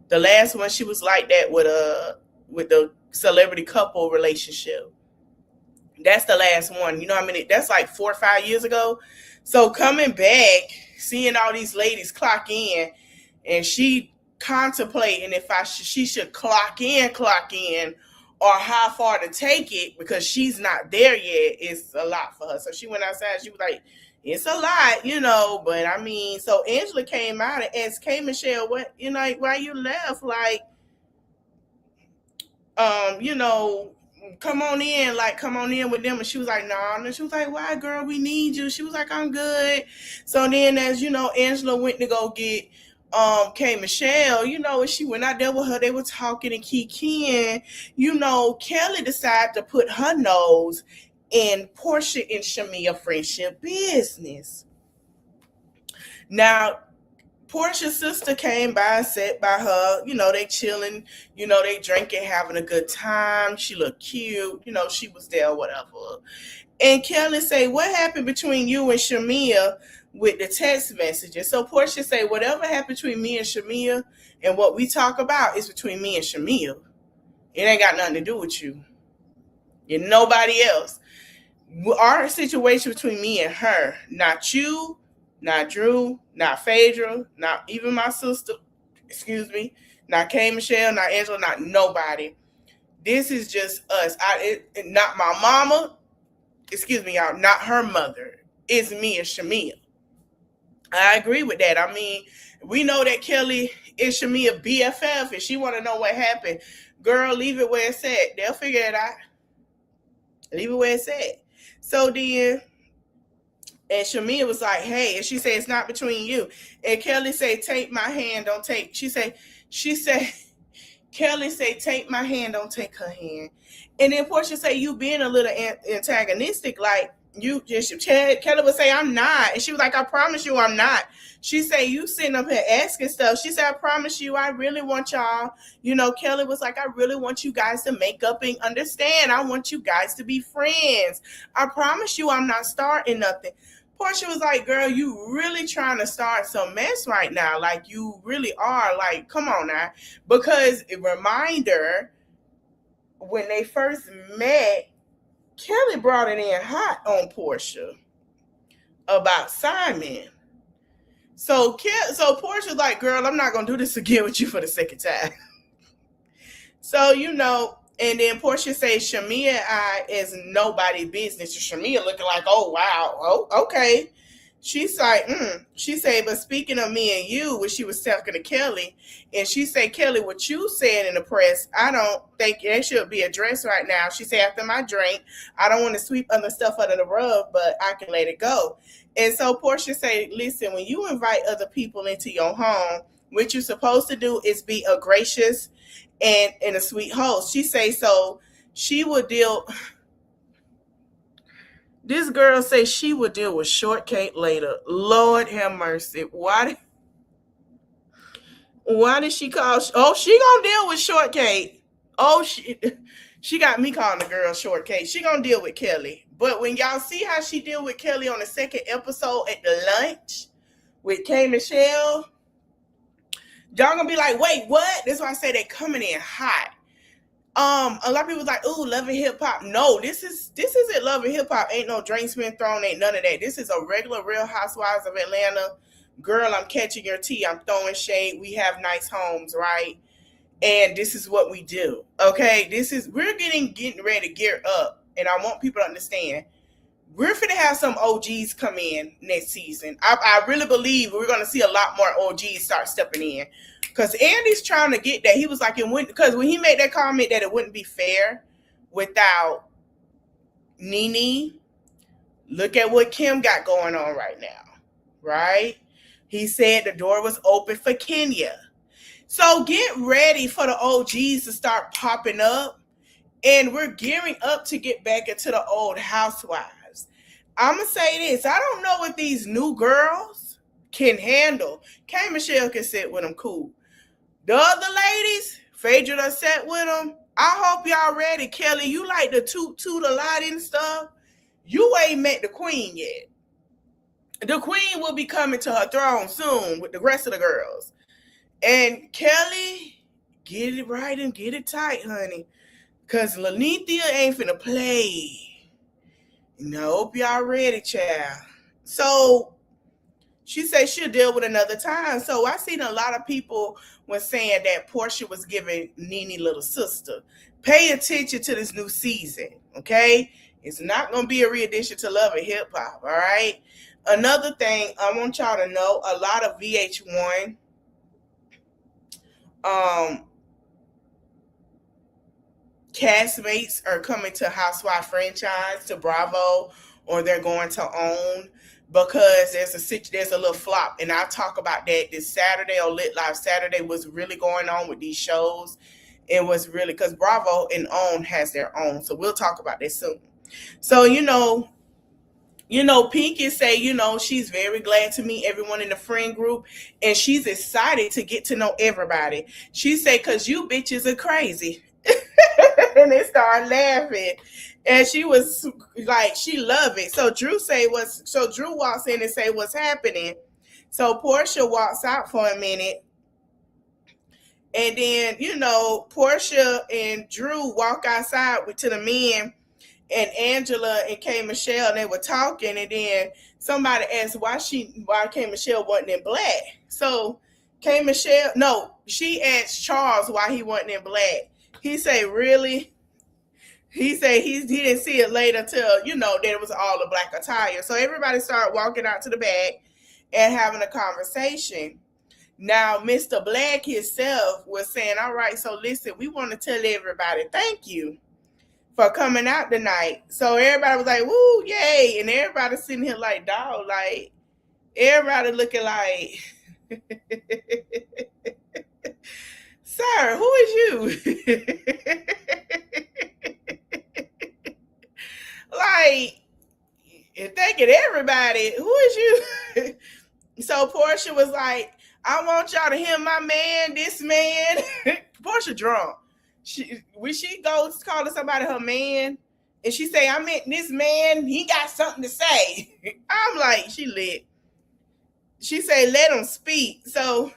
The last one, she was like that with the celebrity couple relationship. That's the last one. That's like 4 or 5 years ago. So coming back, seeing all these ladies clock in, and she contemplating if she should clock in, or how far to take it, because she's not there yet. It's a lot for her. So she went outside. She was like, it's a lot, but so Angela came out and asked K. Michelle, what, why you left? Like, come on in with them. And she was like, no. And she was like, why, girl? We need you. She was like, I'm good. So then, as Angela went to go get K. Michelle, when she went out there with her, they were talking and kikiing. Kelly decided to put her nose in Portia and Shamia friendship business. Now, Portia's sister came by, sat by her, they chilling, they drinking, having a good time. She looked cute, she was there, whatever. And Kelly say, what happened between you and Shamia with the text messages? So Portia say, whatever happened between me and Shamia and what we talk about is between me and Shamia. It ain't got nothing to do with you. You're nobody else. Our situation between me and her, not you, not Drew, not Phaedra, not even my sister, not K. Michelle, not Angela, not nobody. This is just us. Not my mama, y'all, not her mother. It's me and Shamia. I agree with that. We know that Kelly is Shamia BFF, and she want to know what happened. Girl, leave it where it's at. They'll figure it out. Leave it where it's at. So then, and Shamia was like, hey, and she said, it's not between you. And Kelly said, take my hand, don't take. She said, Kelly said, take my hand, don't take her hand. And then Portia said, you being a little antagonistic, like, You just Kelly would say, I'm not. And she was like, I promise you I'm not. She said, you sitting up here asking stuff. She said, I promise you, I really want y'all. Kelly was like, I really want you guys to make up and understand. I want you guys to be friends. I promise you I'm not starting nothing. Portia was like, girl, you really trying to start some mess right now. Like, you really are. Like, come on now. Because a reminder, when they first met, Kelly brought it in hot on Portia about Simon. So Portia's like, girl, I'm not going to do this again with you for the second time. So, and then Portia says, Shamia and I is nobody's business. Shamia looking like, oh, wow. Oh, okay. She's like, She said, but speaking of me and you, when she was talking to Kelly, and she said, Kelly, what you said in the press, I don't think it should be addressed right now. She said, after my drink, I don't want to sweep other stuff under the rug, but I can let it go. And so Portia said, listen, when you invite other people into your home, what you're supposed to do is be a gracious and a sweet host. She say, so she would deal. This girl say she would deal with Shortcake later. Lord have mercy. Why did she call? Oh, she gonna deal with Shortcake. Oh, she got me calling the girl Shortcake. She gonna deal with Kelly. But when y'all see how she deal with Kelly on the second episode at the lunch with K Michelle, y'all gonna be like, wait, what? That's why I say they coming in hot. A lot of people like, ooh, Love and Hip Hop. No, this isn't Love and Hip Hop. Ain't no drinks been thrown, ain't none of that. This is a regular Real Housewives of Atlanta. Girl, I'm catching your tea. I'm throwing shade. We have nice homes, right? And this is what we do. Okay, we're getting ready to gear up, and I want people to understand. We're finna have some OGs come in next season. I really believe we're gonna see a lot more OGs start stepping in. Because Andy's trying to get that. He was like, because when he made that comment that it wouldn't be fair without Nene, look at what Kim got going on right now, right? He said the door was open for Kenya. So get ready for the OGs to start popping up. And we're gearing up to get back into the old housewives. I'm going to say this. I don't know what these new girls can handle. K Michelle can sit with them cool. The other ladies, Phaedra done sat with them. I hope y'all ready. Kelly, you like to toot a lot and stuff. You ain't met the queen yet. The queen will be coming to her throne soon with the rest of the girls. And Kelly, get it right and get it tight, honey. Because Lanithia ain't finna play. And I hope y'all ready, child. So she said she'll deal with another time. So I seen a lot of people was saying that Portia was giving Nene little sister. Pay attention to this new season, okay? It's not going to be a re-edition to Love and Hip Hop, all right? Another thing, I want y'all to know, a lot of VH1 castmates are coming to Housewife franchise, to Bravo, or they're going to OWN, because there's a little flop, and I'll talk about that this Saturday on Lit Live Saturday. Was really going on with these shows. It was really because Bravo and OWN has their own, so we'll talk about that soon. So Pinky say she's very glad to meet everyone in the friend group, and she's excited to get to know everybody. She say, "Cause you bitches are crazy," and they started laughing. And she was like, she loved it. So Drew walks in and say, what's happening? So Portia walks out for a minute. And then, Portia and Drew walk outside to the men, and Angela and K Michelle, and they were talking. And then somebody asked why K Michelle wasn't in black. So she asked Charles why he wasn't in black. He said, really? He said he didn't see it later till, that it was all the black attire. So everybody started walking out to the back and having a conversation. Now, Mr. Black himself was saying, all right, so listen, we want to tell everybody thank you for coming out tonight. So everybody was like, woo, yay. And everybody sitting here like, dog, like, everybody looking like, sir, who is you? Like, thanking everybody. Who is you? So Portia was like, I want y'all to hear my man, this man. Portia drunk. When she goes calling somebody her man, and she say, I meant this man, he got something to say. I'm like, she lit. She say, let him speak. So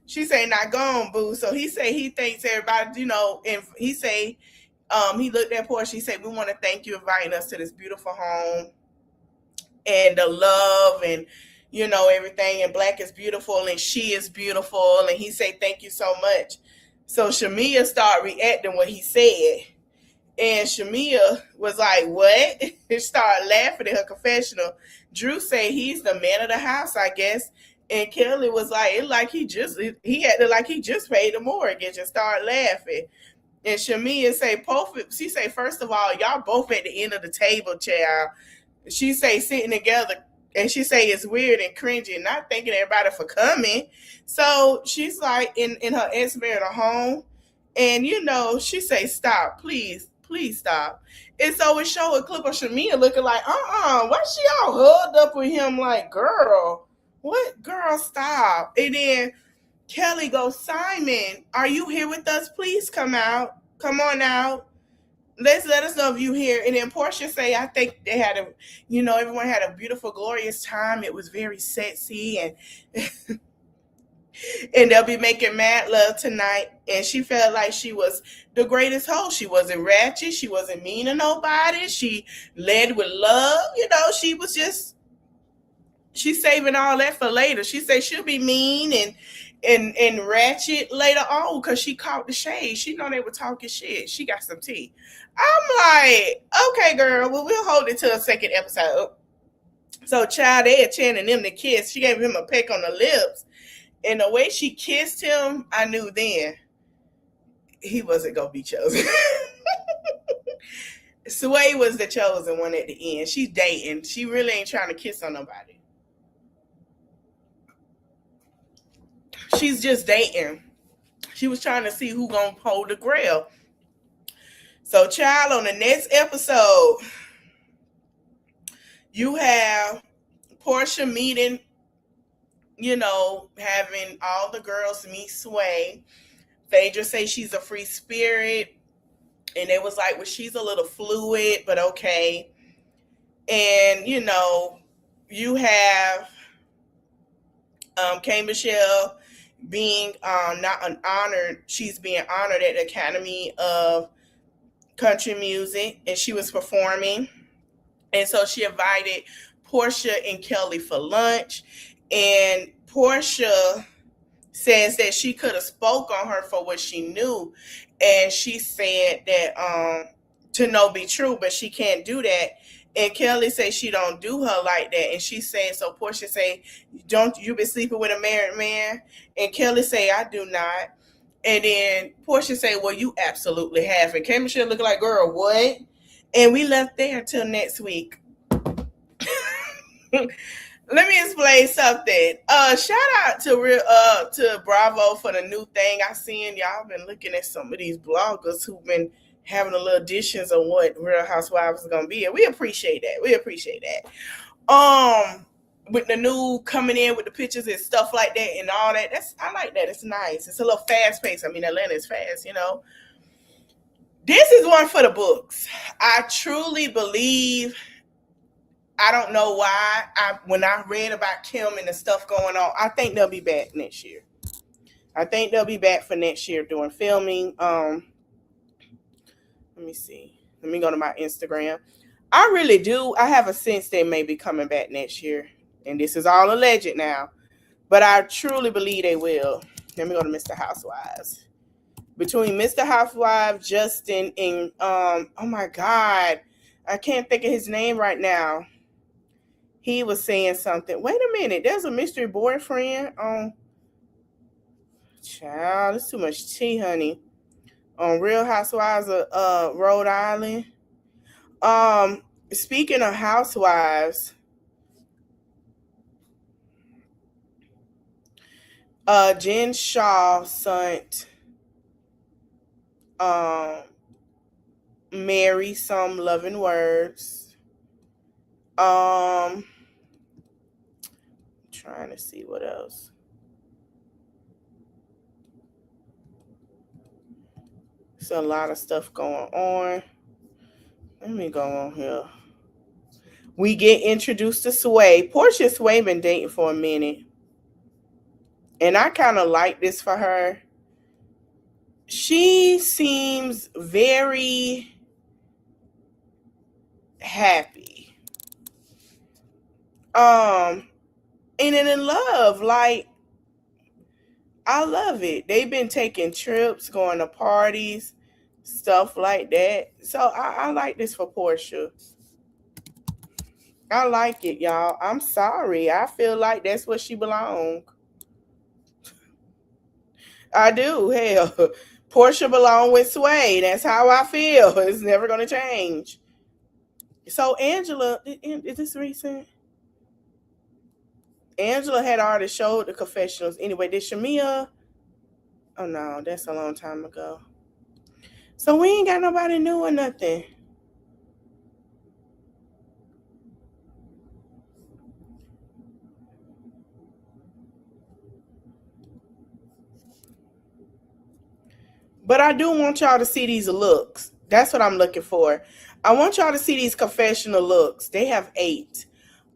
she say, not gone, boo. So he say he thanks everybody, and he say, he looked at Portia, he said, we want to thank you inviting us to this beautiful home and the love and everything, and Black is beautiful and she is beautiful, and he say thank you so much. So Shamia started reacting what he said, and Shamia was like, what? And started laughing at her confessional. Drew said he's the man of the house, I guess. And Kelly was like, it like he acted like he just paid the mortgage, and started laughing. And Shamia say, she say, first of all, y'all both at the end of the table, child. She say sitting together, and she say it's weird and cringy, not thanking everybody for coming. So she's like in her ex-marital home, and she say, stop, please stop. And so it showed a clip of Shamia looking like, why she all hugged up with him like, girl, what, girl, stop. And then Kelly goes, Simon, are you here with us? Please come out. Come on out. Let us know if you here. And then Portia say, I think they had everyone had a beautiful, glorious time. It was very sexy, and and they'll be making mad love tonight. And she felt like she was the greatest host. She wasn't ratchet. She wasn't mean to nobody. She led with love. She was just, she's saving all that for later. She said she'll be mean and ratchet later on because she caught the shade. She know they were talking shit. She got some tea. I'm like, okay, girl, well, we'll hold it to a second episode. So child, they had chanting them to kiss. She gave him a peck on the lips. And the way she kissed him, I knew then he wasn't going to be chosen. Sway was the chosen one at the end. She's dating. She really ain't trying to kiss on nobody. She's just dating. She was trying to see who gonna hold the grail. So, child, on the next episode, you have Portia meeting, having all the girls meet Sway. Phaedra say she's a free spirit. And they was like, well, she's a little fluid, but okay. And, you have K. Michelle being not an honored, she's being honored at the Academy of Country Music, and she was performing. And so she invited Portia and Kelly for lunch. And Portia says that she could have spoke on her for what she knew. And she said that to know be true, but she can't do that. And Kelly say she don't do her like that. And she said, so Portia say, don't you been sleeping with a married man? And Kelly say, I do not. And then Portia say, well, you absolutely have. And K. Michelle look like, girl, what? And we left there until next week. Let me explain something. Shout out to Bravo for the new thing I seen. Y'all been looking at some of these bloggers who've been having a little additions on what Real Housewives is gonna be. And we appreciate that. With the new coming in with the pictures and stuff like that and all that. I like that. It's nice. It's a little fast paced. I mean, Atlanta is fast, This is one for the books. I truly believe, I don't know why, when I read about Kim and the stuff going on, I think they'll be back next year. I think they'll be back for next year doing filming. Let me see. Let me go to my Instagram. I really do. I have a sense they may be coming back next year. And this is all alleged now. But I truly believe they will. Let me go to Mr. Housewives. Between Mr. Housewives, Justin, and oh my God, I can't think of his name right now. He was saying something. Wait a minute, there's a mystery boyfriend on. Child, there's too much tea, honey. On Real Housewives of Rhode Island. Speaking of housewives, Jen Shaw sent Mary some loving words. Trying to see what else. There's a lot of stuff going on. Let me go on here. We get introduced to Sway. Portia and Sway been dating for a minute. And I kind of like this for her. She seems very happy. And in love. Like, I love it. They've been taking trips, going to parties, stuff like that. So I like this for Portia. I like it, y'all. I'm sorry. I feel like that's where she belongs. I do. Hell, Portia belong with Sway. That's how I feel. It's never gonna change. So Angela, is this recent? Angela had already showed the confessionals. Anyway, did Shamia? Oh no, that's a long time ago. So we ain't got nobody new or nothing. But I do want y'all to see these looks. That's what I'm looking for. I want y'all to see these confessional looks. They have 8.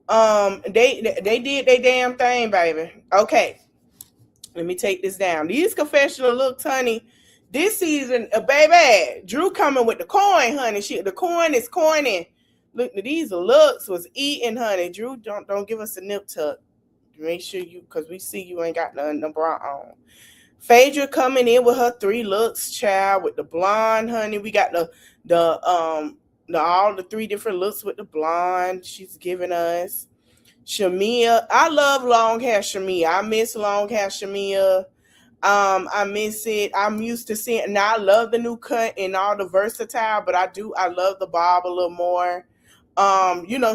They did their damn thing, baby. Okay. Let me take this down. These confessional looks, honey. This season, baby, Drew coming with the coin, honey. The coin is coining. Look, these looks was eating, honey. Drew, don't give us a nip tuck. Make sure you, because we see you ain't got no bra on. Phaedra coming in with her 3 looks, child, with the blonde, honey. We got the all the 3 different looks with the blonde she's giving us. Shamia, I love long hair Shamia. I miss long hair Shamia. I miss it. I'm used to seeing. Now I love the new cut and all the versatile, but I love the bob a little more.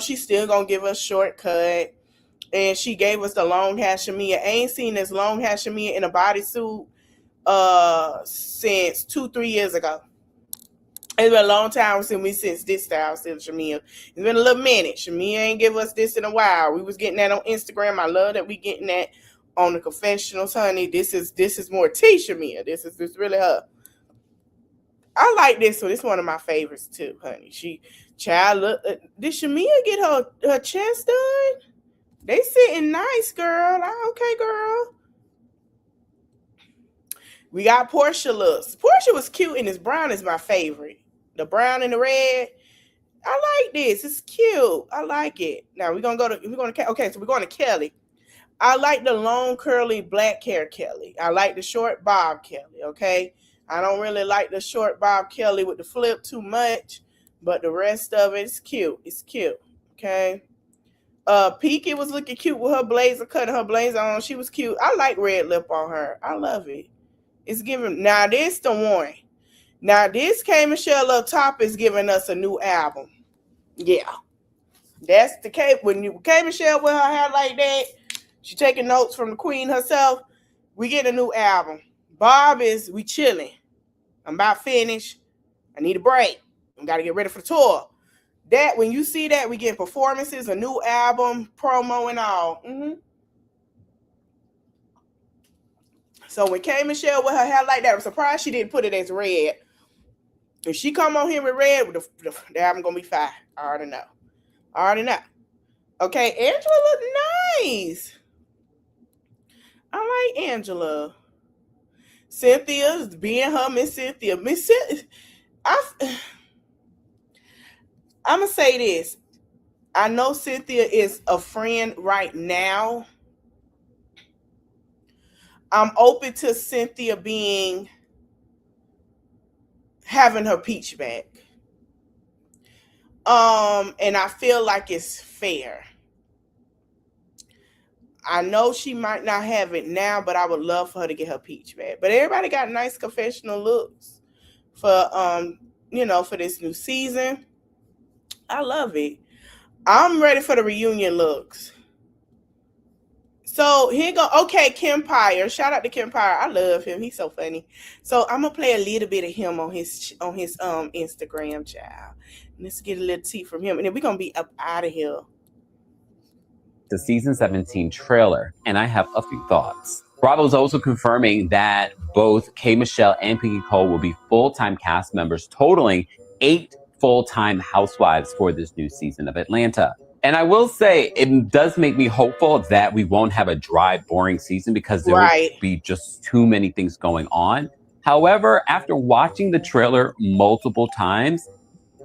She's still gonna give us shortcut. And she gave us the long hair Shamia. I ain't seen this long hair Shamia in a bodysuit since 2-3 years ago. It's been a long time since this style since Shamia. It's been a little minute. Shamia ain't give us this in a while. We was getting that on Instagram. I love that we getting that on the confessionals, honey. This is more T Shamia. This really her. I like this one. It's one of my favorites too, honey. Did Shamia get her chest done? They sitting nice, girl. Okay, girl. We got Portia looks. Portia was cute, and this brown is my favorite. The brown and the red. I like this. It's cute. I like it. Now we're going to okay, so we're going to Kelly. I like the long curly black hair Kelly. I like the short bob Kelly, okay? I don't really like the short bob Kelly with the flip too much, but the rest of it's cute. It's cute, okay? Peaky was looking cute with her blazer, cutting her blazer on. She was cute. I like red lip on her. I love it. It's giving. Now this the one. Now this K Michelle up top is giving us a new album. Yeah, that's the K. When K Michelle with her hair like that, she taking notes from the queen herself. We get a new album. Bob is we chilling. I'm about finished. I need a break. I got to get ready for the tour. That when you see that, we get performances, a new album, promo, and all. So when K Michelle with her hair like that, I'm surprised she didn't put it as red. If she come on here with red, the album gonna be fire. I already know. Okay, Angela look nice. I like Angela. Cynthia's being her Miss Cynthia. I'm gonna say this. I know Cynthia is a friend right now. I'm open to Cynthia having her peach back. And I feel like it's fair. I know she might not have it now, but I would love for her to get her peach back. But everybody got nice confessional looks for for this new season. I love it. I'm ready for the reunion looks. So here go. Okay, Kempire. Shout out to Kempire. I love him. He's so funny. So I'm gonna play a little bit of him on his Instagram, child. Let's get a little tea from him, and then we're gonna be up out of here. the season 17 trailer, and I have a few thoughts. Bravo is also confirming that both K. Michelle and Pinky Cole will be full-time cast members, totaling 8 full-time housewives for this new season of Atlanta. And I will say, it does make me hopeful that we won't have a dry, boring season because there will be just too many things going on. However, after watching the trailer multiple times,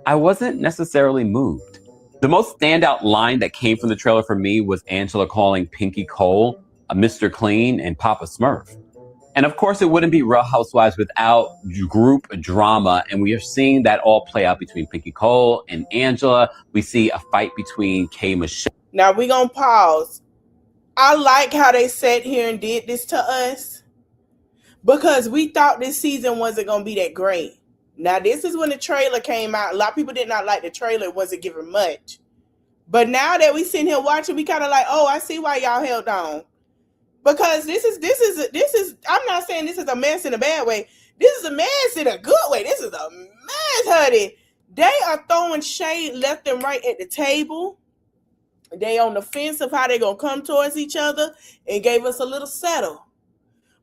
I wasn't necessarily moved. The most standout line that came from the trailer for me was Angela calling Pinky Cole a Mr. Clean and Papa Smurf. And of course, it wouldn't be Real Housewives without group drama. And we are seeing that all play out between Pinky Cole and Angela. We see a fight between K. Michelle. Now we're going to pause. I like how they sat here and did this to us because we thought this season wasn't going to be that great. Now, this is when the trailer came out. A lot of people did not like the trailer. It wasn't giving much. But now that we sitting here watching, we kind of like, oh, I see why y'all held on. Because this is, I'm not saying this is a mess in a bad way. This is a mess in a good way. This is a mess, honey. They are throwing shade left and right at the table. They on the fence of how they going to come towards each other and gave us a little settle.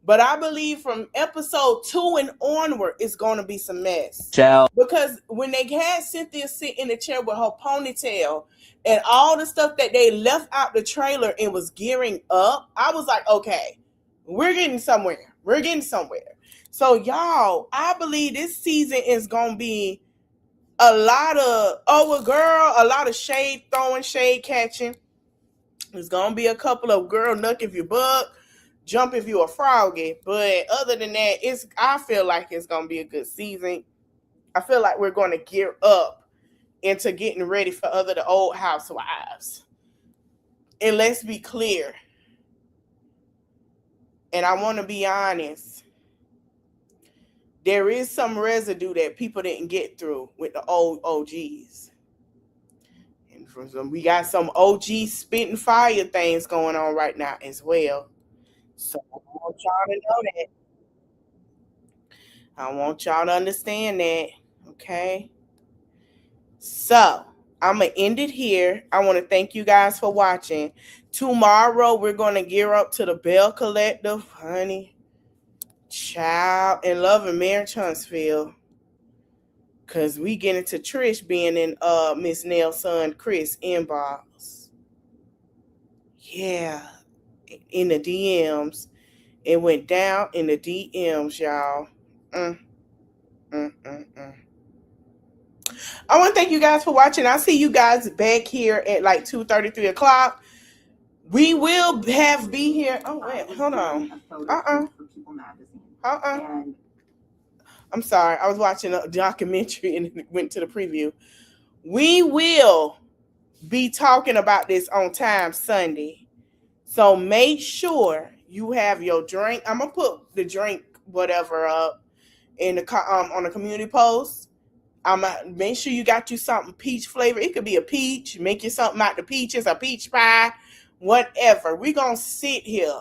But I believe from episode 2 and onward, it's going to be some mess. Because when they had Cynthia sit in the chair with her ponytail and all the stuff that they left out the trailer and was gearing up, I was like, okay, we're getting somewhere. We're getting somewhere. So, y'all, I believe this season is going to be a lot of, a lot of shade throwing, shade catching. There's going to be a couple of girl nuck if you buck, jump if you a froggy. But other than that, I feel like it's going to be a good season. I feel like we're going to gear up into getting ready for the old housewives. And let's be clear. And I want to be honest. There is some residue that people didn't get through with the old OGs. And we got some OG spitting fire things going on right now as well. So I want y'all to know that. I want y'all to understand that. Okay. So I'm going to end it here. I want to thank you guys for watching. Tomorrow, we're going to gear up to the Bell Collective, honey. Child and Love and Marriage Huntsville. Because we get into Trish being in Miss Nell's son, Chris, inbox. Yeah. In the DMs. It went down in the DMs, y'all. I want to thank you guys for watching. I'll see you guys back here at like 2:30, 3 o'clock. We will be here. Oh, wait, hold on. I'm sorry. I was watching a documentary and it went to the preview. We will be talking about this on Time Sunday. So make sure you have your drink. I'm going to put the drink whatever up in the on the community post. I'm going to make sure you got you something peach flavor. It could be a peach. Make you something out the peaches, a peach pie, whatever. We're going to sit here.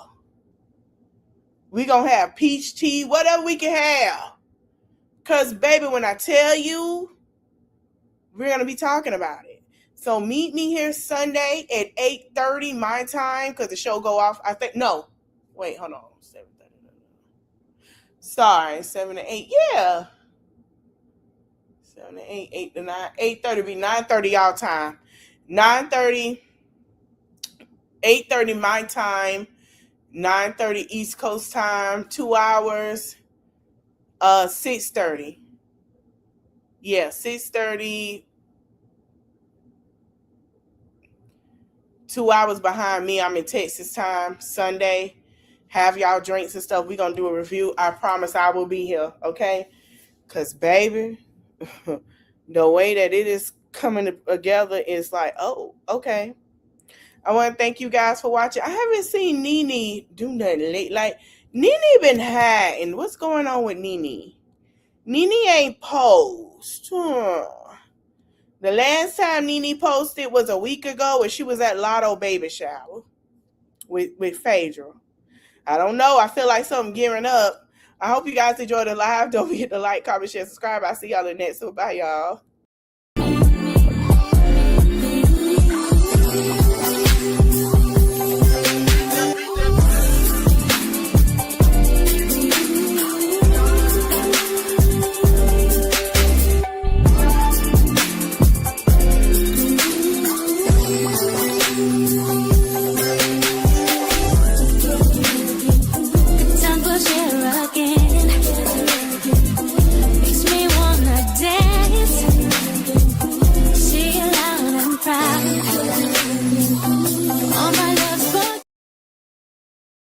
We're going to have peach tea, whatever we can have. Because, baby, when I tell you, we're going to be talking about it. So meet me here Sunday at 8:30 my time because the show go off. I think, no. Wait, hold on. 7:30. Sorry, 7 to 8. Yeah. 7 to 8, 8 to 9. 8:30 be 9:30 y'all time. 9:30, 8:30 my time. 9:30 East Coast time. 2 hours. 6:30. Yeah, 6:30. 2 hours behind me. I'm in Texas time. Sunday. Have y'all drinks and stuff. We're going to do a review. I promise I will be here. Okay? Because, baby, the way that it is coming together is like, oh, okay. I want to thank you guys for watching. I haven't seen Nene do nothing late. Like, Nene been hiding. What's going on with Nene? Nene ain't post. The last time Nene posted was a week ago when she was at Lotto baby shower with Phaedra. I don't know. I feel like something gearing up. I hope you guys enjoyed the live. Don't forget to like, comment, share, subscribe. I'll see y'all in the next one. Bye, y'all.